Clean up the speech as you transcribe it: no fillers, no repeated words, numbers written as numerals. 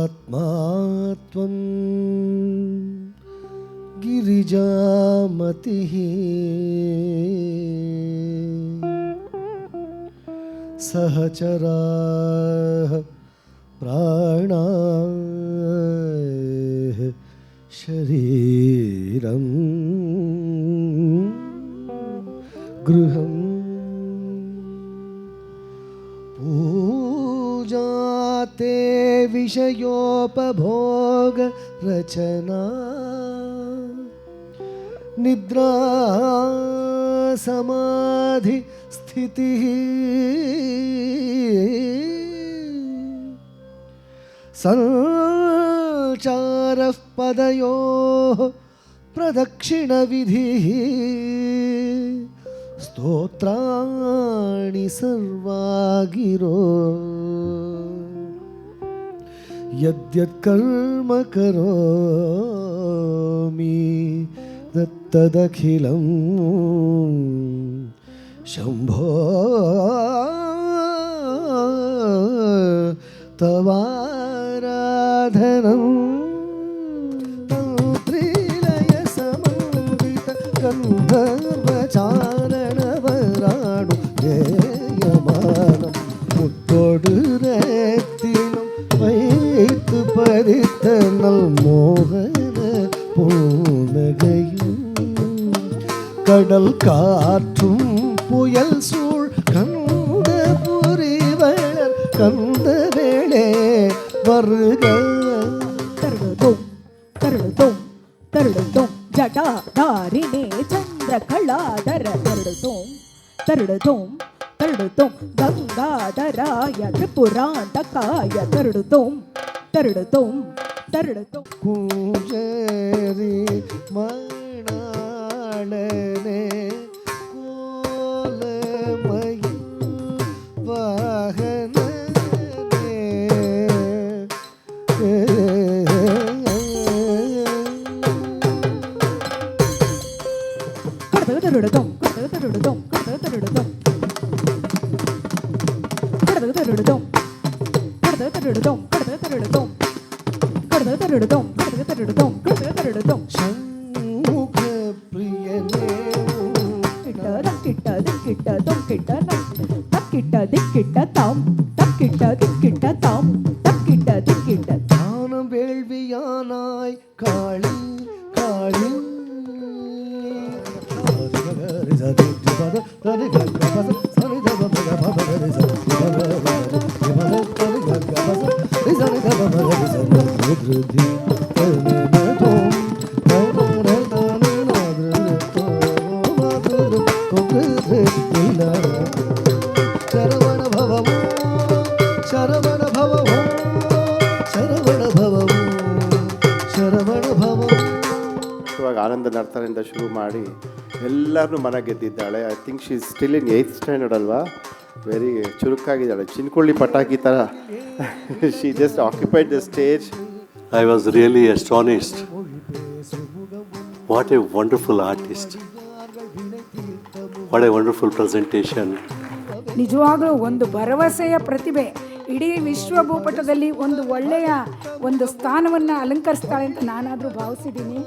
ಆತ್ಮಾತ್ವಂ ಗಿರಿಜಾಮತಿಃ ಸಹಚರಾಃ ಪ್ರಾಣಾಃ ಶರೀರಂ ಗೃಹಂ ಪೂಜಾತೆ ವಿಷಯೋಪಭೋಗ ರಚನಾ ನಿದ್ರಾ ಸಮಾಧಿ ಸ್ಥಿತಿ ಸಂಚಾರ ಪದಯೋ ಪ್ರದಕ್ಷಿಣ ವಿಧಿ ಸ್ತೋತ್ರಾಣಿ ಸರ್ವಾಗಿರೋ ಯದ್ಯತ್ ಕರ್ಮ ಕರೋಮಿ ತದಖಿಲಂ ಶಂಭೋ ತವಾರಾಧನಂ ತ್ರಿಲಯ ಸಮನ್ವಿತ ಗಂಧರ್ವ ಚಾರಣವರಾಡು ஜெயமானம் முத்தோடு ரத்தினம் வைத்து பதித்த நல் மோகன பூனகையும் கடல் காற்றும் புயல் சூழ் கந்த புரிவளர் கந்த வேளே வருக தருளுதோம் தருளுதோம் தருளுதோம் ஜடாதாரிணே சந்திர கலாதர தருளுதோம் தருளுதோம் தருளுதோம் கங்காதராய திரிபுராந்தகாய தருளுதோம் தருளுதோம் தருளுதோம் குஞ்சரி மணாளனே கோலமயி வாகனனே தருளுதோம் தருளுதோம் தருளுதோம் தருளுதோம் தருளுதோம் தருளுதோம் தருளுதோம் தருளுதோம் தருளுதோம் சண்முக பிரியனே கிட்ட கிட்டதும் கிட்ட தக்கிட்ட திக்கிட்ட தாம் தக்கிட்ட திக்கிட்ட தாம் தக்கிட்ட திக்கிட்ட தானம் வேள்வியானாய் காளி காளி ಶರವಣ ಭವವು ಶರವಣ ಭವವು ಶರವಣ ಭವವು ಶರವಣ ಭವವು. ಇವಾಗ ಆನಂದ ನರ್ತನದಿಂದ ಶುರು ಮಾಡಿ ಎಲ್ಲರನ್ನೂ ಮನ ಗೆದ್ದಿದ್ದಾಳೆ. I think she is still in 8th standard ಅಲ್ವಾ? ವೆರಿ ಚುರುಕಾಗಿದ್ದಾಳೆ, ಚಿನ್ಕೊಳ್ಳಿ ಪಟಾಕಿ ಥರ. She just occupied the stage. I was really astonished. What a wonderful artist. What a wonderful presentation. ನಿಜವಾಗಲೂ ಒಂದು ಭರವಸೆಯ ಪ್ರತಿಭೆ. ಇಡೀ ವಿಶ್ವಭೂಪಟದಲ್ಲಿ ಒಂದು ಒಳ್ಳೆಯ ಒಂದು ಸ್ಥಾನವನ್ನು ಅಲಂಕರಿಸ್ತಾಳೆ ಅಂತ ನಾನಾದರೂ ಭಾವಿಸಿದ್ದೀನಿ.